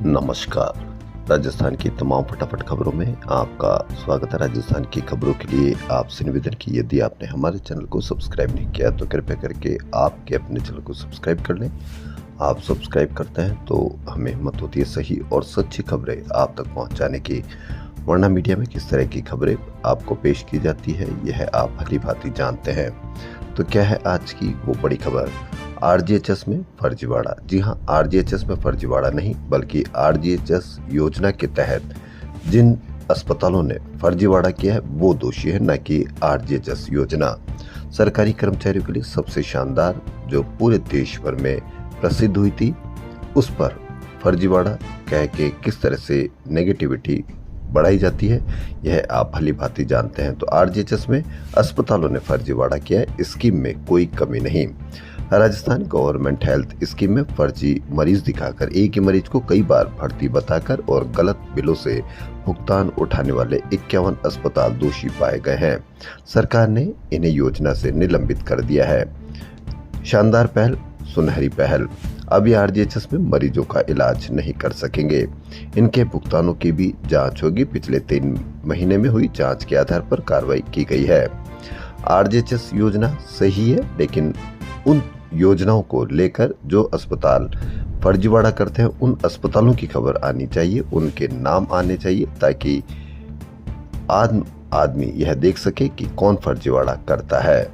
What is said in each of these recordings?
नमस्कार। राजस्थान की तमाम फटाफट खबरों में आपका स्वागत है। राजस्थान की खबरों के लिए आपसे निवेदन की यदि आपने हमारे चैनल को सब्सक्राइब नहीं किया तो कृपया करके आपके अपने चैनल को सब्सक्राइब कर लें। आप सब्सक्राइब करते हैं तो हमें हिम्मत होती है सही और सच्ची खबरें आप तक पहुंचाने की। वरना मीडिया में किस तरह की खबरें आपको पेश की जाती है यह आप भली भांति जानते हैं। तो क्या है आज की वो बड़ी खबर? आरजीएचएस में फर्जीवाड़ा। जी हां, आरजीएचएस में फर्जीवाड़ा नहीं बल्कि आरजीएचएस योजना के तहत जिन अस्पतालों ने फर्जीवाड़ा किया है वो दोषी है, न कि आरजीएचएस योजना। सरकारी कर्मचारियों के लिए सबसे शानदार जो पूरे देश भर में प्रसिद्ध हुई थी, उस पर फर्जीवाड़ा कह के किस तरह से नेगेटिविटी बढ़ाई जाती है यह आप भली भांति जानते हैं। तो आरजीएचएस में अस्पतालों ने फर्जीवाड़ा किया है, स्कीम में कोई कमी नहीं। राजस्थान गवर्नमेंट हेल्थ स्कीम में फर्जी मरीज दिखाकर एक ही मरीज को कई बार भर्ती बताकर और गलत बिलों से भुगतान उठाने वाले 51 अस्पताल दोषी पाए गए हैं। सरकार ने इन्हें योजना से निलंबित कर दिया है। शानदार पहल, सुनहरी पहल। अब ये आरजीएचएस में मरीजों का इलाज नहीं कर सकेंगे। इनके भुगतानों की भी जांच होगी। पिछले 3 महीने में हुई जांच के आधार पर कार्रवाई की गई है। आरजीएचएस योजना सही है, लेकिन उन योजनाओं को लेकर जो अस्पताल फर्जीवाड़ा करते हैं उन अस्पतालों की खबर आनी चाहिए, उनके नाम आने चाहिए, ताकि आदमी यह देख सके कि कौन फर्जीवाड़ा करता है।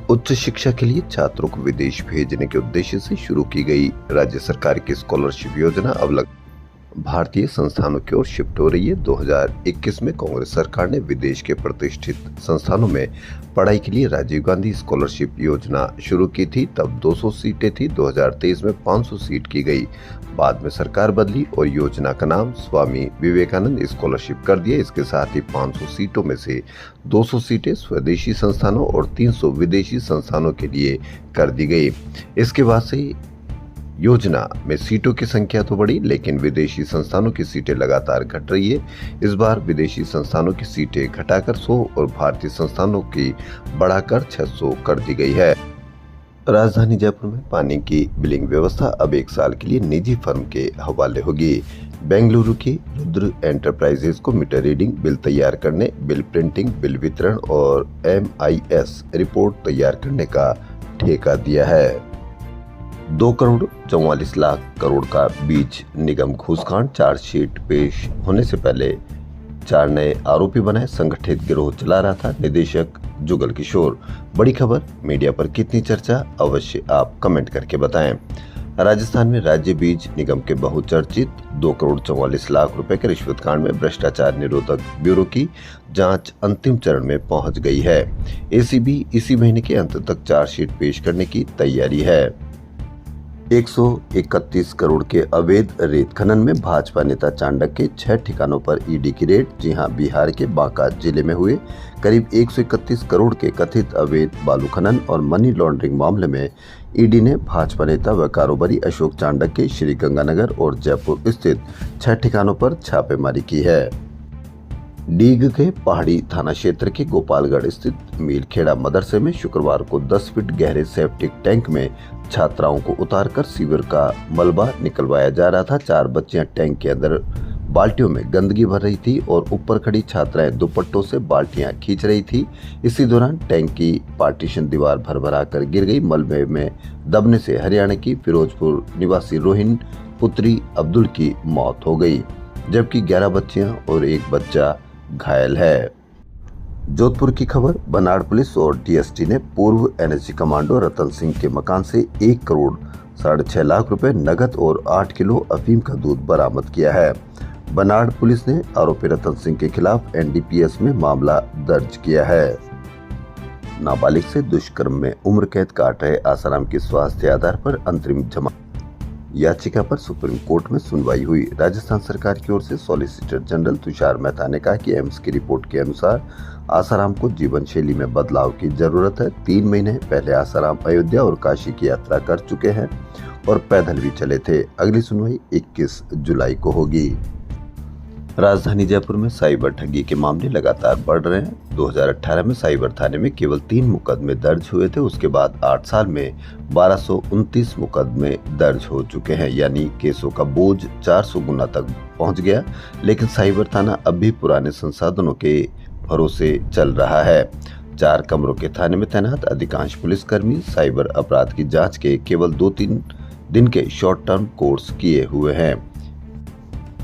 उच्च शिक्षा के लिए छात्रों को विदेश भेजने के उद्देश्य से शुरू की गई राज्य सरकार की स्कॉलरशिप योजना अब भारतीय संस्थानों की ओर शिफ्ट हो रही है। 2021 में कांग्रेस सरकार ने विदेश के प्रतिष्ठित संस्थानों में पढ़ाई के लिए राजीव गांधी स्कॉलरशिप योजना शुरू की थी। तब 200 सीटें थी। 2023 में 500 सीट की गई। बाद में सरकार बदली और योजना का नाम स्वामी विवेकानंद स्कॉलरशिप कर दिया। इसके साथ ही 500 सीटों में से 200 सीटें स्वदेशी संस्थानों और 300 विदेशी संस्थानों के लिए कर दी गई। इसके बाद से योजना में सीटों की संख्या तो बढ़ी, लेकिन विदेशी संस्थानों की सीटें लगातार घट रही है। इस बार विदेशी संस्थानों की सीटें घटाकर 100 और भारतीय संस्थानों की बढ़ाकर 600 कर दी गई है। राजधानी जयपुर में पानी की बिलिंग व्यवस्था अब 1 साल के लिए निजी फर्म के हवाले होगी। बेंगलुरु की रुद्र एंटरप्राइजेज को मीटर रीडिंग, बिल तैयार करने, बिल प्रिंटिंग, बिल वितरण और MIS रिपोर्ट तैयार करने का ठेका दिया है। 2 करोड़ 44 लाख करोड़ का बीज निगम घूसकांड। चार्जशीट पेश होने से पहले 4 नए आरोपी बनाए। संगठित गिरोह चला रहा था निदेशक जुगल किशोर। बड़ी खबर, मीडिया पर कितनी चर्चा, अवश्य आप कमेंट करके बताएं। राजस्थान में राज्य बीज निगम के बहुचर्चित 2 करोड़ 44 लाख रुपए के रिश्वत कांड में भ्रष्टाचार निरोधक ब्यूरो की जांच अंतिम चरण में पहुंच गई है। ACB इसी महीने के अंत तक चार्जशीट पेश करने की तैयारी है। 131 करोड़ के अवैध रेत खनन में भाजपा नेता चांडक के 6 ठिकानों पर ईडी की रेड। जी हां, बिहार के बांका जिले में हुए करीब 131 करोड़ के कथित अवैध बालू खनन और मनी लॉन्ड्रिंग मामले में ईडी ने भाजपा नेता व कारोबारी अशोक चांडक के श्री गंगानगर और जयपुर स्थित 6 ठिकानों पर छापेमारी की है। डीग के पहाड़ी थाना क्षेत्र के गोपालगढ़ स्थित मीलखेड़ा मदरसे में शुक्रवार को 10 फीट गहरे सेप्टिक टैंक में छात्राओं को उतारकर सीवर का मलबा निकलवाया जा रहा था। 4 बच्चियां टैंक के अंदर बाल्टियों में गंदगी भर रही थी और ऊपर खड़ी छात्राएं दुपट्टों से बाल्टियां खींच रही थी। इसी दौरान टैंक की पार्टीशन दीवार भरभरा कर गिर गई। मलबे में दबने से हरियाणा की फिरोजपुर निवासी रोहिन पुत्री अब्दुल की मौत हो गई, जबकि 11 बच्चियां और 1 बच्चा घायल है। जोधपुर की खबर, बनाड़ पुलिस और DST ने पूर्व NSG कमांडो रतन सिंह के मकान से 1 करोड़ 6.5 लाख रुपए नगद और 8 किलो अफीम का दूध बरामद किया है। बनाड़ पुलिस ने आरोपी रतन सिंह के खिलाफ NDPS में मामला दर्ज किया है। नाबालिग से दुष्कर्म में उम्र कैद काट रहे आसाराम की स्वास्थ्य आधार पर अंतरिम जमानत याचिका पर सुप्रीम कोर्ट में सुनवाई हुई। राजस्थान सरकार की ओर से सॉलिसिटर जनरल तुषार मेहता ने कहा कि एम्स की रिपोर्ट के अनुसार आसाराम को जीवन शैली में बदलाव की जरूरत है। 3 महीने पहले आसाराम अयोध्या और काशी की यात्रा कर चुके हैं और पैदल भी चले थे। अगली सुनवाई 21 जुलाई को होगी। राजधानी जयपुर में साइबर ठगी के मामले लगातार बढ़ रहे हैं। 2018 में साइबर थाने में केवल 3 मुकदमे दर्ज हुए थे। उसके बाद 8 साल में 1229 मुकदमे दर्ज हो चुके हैं, यानी केसों का बोझ 400 गुना तक पहुंच गया। लेकिन साइबर थाना अब भी पुराने संसाधनों के भरोसे चल रहा है। 4 कमरों के थाने में तैनात अधिकांश पुलिसकर्मी साइबर अपराध की जाँच के केवल 2-3 दिन के शॉर्ट टर्म कोर्स किए हुए हैं।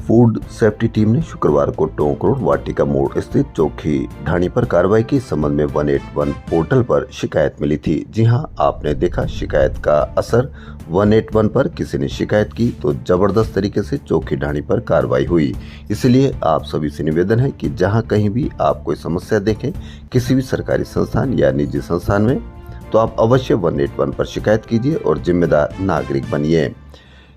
फूड सेफ्टी टीम ने शुक्रवार को टोंक रोड वाटिका मोड़ स्थित चौकी ढाणी पर कार्रवाई की। इस संबंध में 181 पोर्टल पर शिकायत मिली थी। जी हां, आपने देखा शिकायत का असर। 181 पर किसी ने शिकायत की तो जबरदस्त तरीके से चौकी ढाणी पर कार्रवाई हुई। इसलिए आप सभी से निवेदन है कि जहां कहीं भी आप कोई समस्या देखें किसी भी सरकारी संस्थान या निजी संस्थान में, तो आप अवश्य 181 पर शिकायत कीजिए और जिम्मेदार नागरिक बनिए।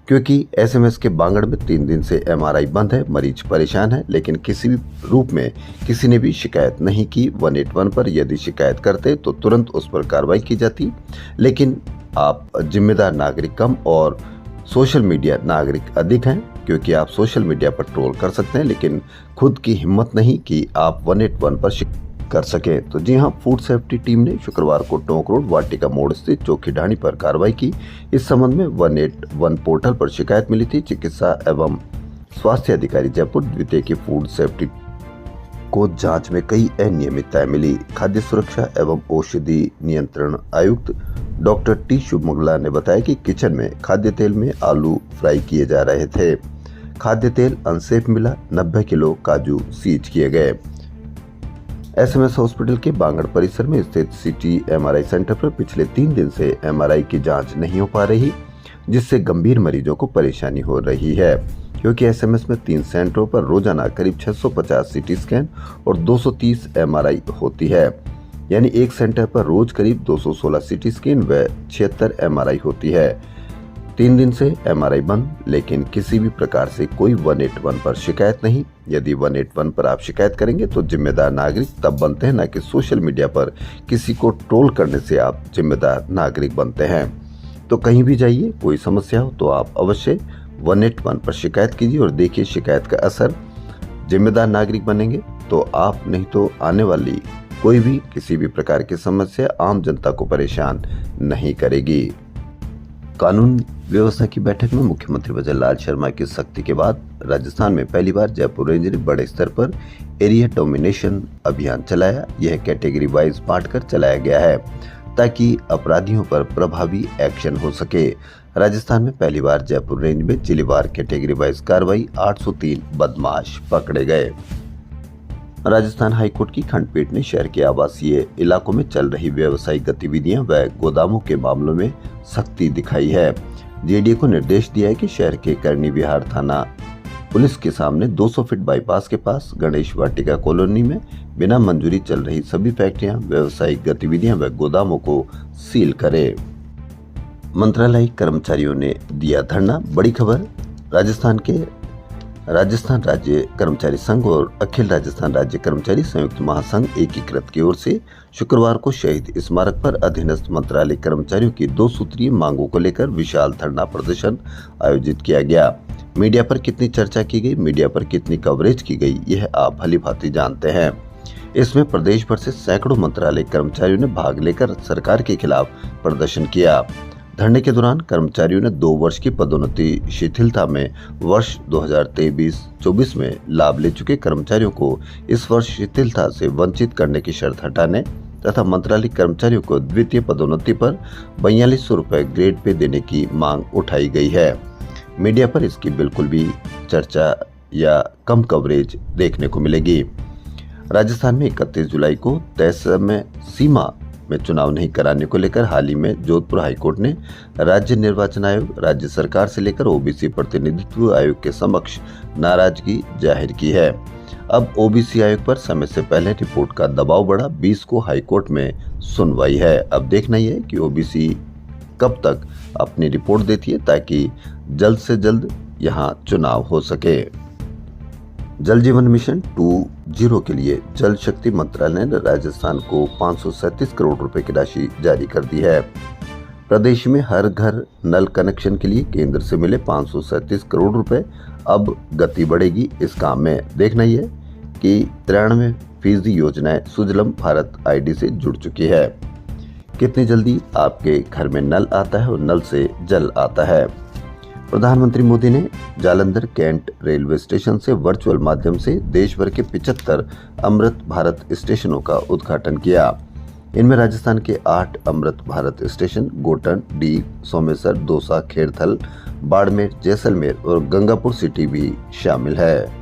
क्योंकि एसएमएस के बांगड़ में 3 दिन से एमआरआई बंद है, मरीज परेशान है, लेकिन किसी भी रूप में किसी ने भी शिकायत नहीं की। 181 पर यदि शिकायत करते तो तुरंत उस पर कार्रवाई की जाती। लेकिन आप जिम्मेदार नागरिक कम और सोशल मीडिया नागरिक अधिक हैं, क्योंकि आप सोशल मीडिया पर ट्रोल कर सकते हैं, लेकिन खुद की हिम्मत नहीं कि आप 181 पर कर सके। तो जी हां, फूड सेफ्टी टीम ने शुक्रवार को टोंक रोड वाटिका मोड़ स्थित चौकी ढाणी पर कार्रवाई की। इस संबंध में 181 पोर्टल पर शिकायत मिली थी। चिकित्सा एवं स्वास्थ्य अधिकारी जयपुर द्वितीय की फूड सेफ्टी को जांच में कई अनियमितताएं मिली। खाद्य सुरक्षा एवं औषधि नियंत्रण आयुक्त डॉक्टर टी शुभमंगला ने बताया कि किचन में खाद्य तेल में आलू फ्राई किए जा रहे थे। खाद्य तेल अनसेफ मिला। 90 किलो काजू सीज किए गए। एसएमएस हॉस्पिटल के बांगड़ परिसर में स्थित सिटी एमआरआई सेंटर पर पिछले 3 दिन से एमआरआई की जांच नहीं हो पा रही, जिससे गंभीर मरीजों को परेशानी हो रही है। क्योंकि एसएमएस में 3 सेंटरों पर रोजाना करीब 650 सीटी स्कैन और 230 एमआरआई होती है, यानी एक सेंटर पर रोज करीब 216 सीटी स्कैन व 76 एमआरआई होती है। 3 दिन से एमआरआई बंद, लेकिन किसी भी प्रकार से कोई 181 पर शिकायत नहीं। यदि 181 पर आप शिकायत करेंगे तो जिम्मेदार नागरिक तब बनते हैं, न कि सोशल मीडिया पर किसी को ट्रोल करने से आप जिम्मेदार नागरिक बनते हैं। तो कहीं भी जाइए, कोई समस्या हो तो आप अवश्य 181 पर शिकायत कीजिए और देखिए शिकायत का असर। जिम्मेदार नागरिक बनेंगे तो आप, नहीं तो आने वाली कोई भी किसी भी प्रकार की समस्या आम जनता को परेशान नहीं करेगी। कानून व्यवस्था की बैठक में मुख्यमंत्री भजनलाल शर्मा की सख्ती के बाद राजस्थान में पहली बार जयपुर रेंज ने बड़े स्तर पर एरिया डोमिनेशन अभियान चलाया। यह कैटेगरी वाइज बांटकर चलाया गया है ताकि अपराधियों पर प्रभावी एक्शन हो सके। राजस्थान में पहली बार जयपुर रेंज में जिलेवार कैटेगरी वाइज कार्रवाई 803 बदमाश पकड़े गए। राजस्थान हाईकोर्ट की खंडपीठ ने शहर के आवासीय इलाकों में चल रही व्यावसायिक गतिविधियां व गोदामों के मामलों में सख्ती दिखाई है। जेडीए को निर्देश दिया है कि शहर के करनी विहार थाना पुलिस के सामने 200 फीट बाईपास के पास गणेश वाटिका कॉलोनी में बिना मंजूरी चल रही सभी फैक्ट्रियां, व्यावसायिक गतिविधियां व गोदामों को सील करे। मंत्रालयिक कर्मचारियों ने दिया धरना। बड़ी खबर, राजस्थान राज्य कर्मचारी संघ और अखिल राजस्थान राज्य कर्मचारी संयुक्त महासंघ एकीकृत की ओर से शुक्रवार को शहीद स्मारक पर अधीनस्थ मंत्रालय कर्मचारियों की 2 सूत्रीय मांगों को लेकर विशाल धरना प्रदर्शन आयोजित किया गया। मीडिया पर कितनी चर्चा की गई, मीडिया पर कितनी कवरेज की गई, यह आप भलीभांति जानते हैं। इसमें प्रदेश भर से सैकड़ों मंत्रालय कर्मचारियों ने भाग लेकर सरकार के खिलाफ प्रदर्शन किया। धरने के दौरान कर्मचारियों ने 2 वर्ष की पदोन्नति शिथिलता में वर्ष 2023-24 में लाभ ले चुके कर्मचारियों को इस वर्ष शिथिलता से वंचित करने की शर्त हटाने तथा मंत्रालय कर्मचारियों को द्वितीय पदोन्नति पर 4200 रुपए ग्रेड पे देने की मांग उठाई गई है। मीडिया पर इसकी बिल्कुल भी चर्चा या कम कवरेज देखने को मिलेगी। राजस्थान में 31 जुलाई को तय समय सीमा में चुनाव नहीं कराने को लेकर हाल ही में जोधपुर हाईकोर्ट ने राज्य निर्वाचन आयोग, राज्य सरकार से लेकर ओबीसी प्रतिनिधित्व आयोग के समक्ष नाराजगी जाहिर की है। अब ओबीसी आयोग पर समय से पहले रिपोर्ट का दबाव बढ़ा। 20 को हाईकोर्ट में सुनवाई है। अब देखना यह है कि ओबीसी कब तक अपनी रिपोर्ट देती है ताकि जल्द से जल्द यहां चुनाव हो सके। जल जीवन मिशन 2.0 के लिए जल शक्ति मंत्रालय ने राजस्थान को 537 करोड़ रुपए की राशि जारी कर दी है। प्रदेश में हर घर नल कनेक्शन के लिए केंद्र से मिले 537 करोड़ रुपए अब गति बढ़ेगी इस काम में। देखना ही है कि 93% योजनाएं सुजलम भारत आईडी से जुड़ चुकी है। कितनी जल्दी आपके घर में नल आता है और नल से जल आता है। प्रधानमंत्री मोदी ने जालंधर कैंट रेलवे स्टेशन से वर्चुअल माध्यम से देश भर के 75 अमृत भारत स्टेशनों का उद्घाटन किया। इनमें राजस्थान के 8 अमृत भारत स्टेशन गोटन, डी, सोमेसर, दौसा, खेड़थल, बाड़मेर, जैसलमेर और गंगापुर सिटी भी शामिल है।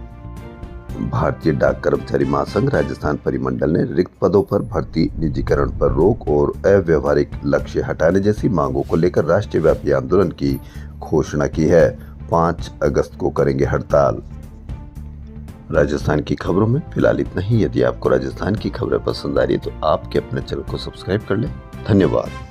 भारतीय डाक कर्मचारी महासंघ राजस्थान परिमंडल ने रिक्त पदों पर भर्ती, निजीकरण पर रोक और अव्यवहारिक लक्ष्य हटाने जैसी मांगों को लेकर राष्ट्रीय व्यापी आंदोलन की घोषणा की है। 5 अगस्त को करेंगे हड़ताल। राजस्थान की खबरों में फिलहाल इतना ही। यदि आपको राजस्थान की खबरें पसंद आ रही है तो आपके अपने चैनल को सब्सक्राइब कर लें। धन्यवाद।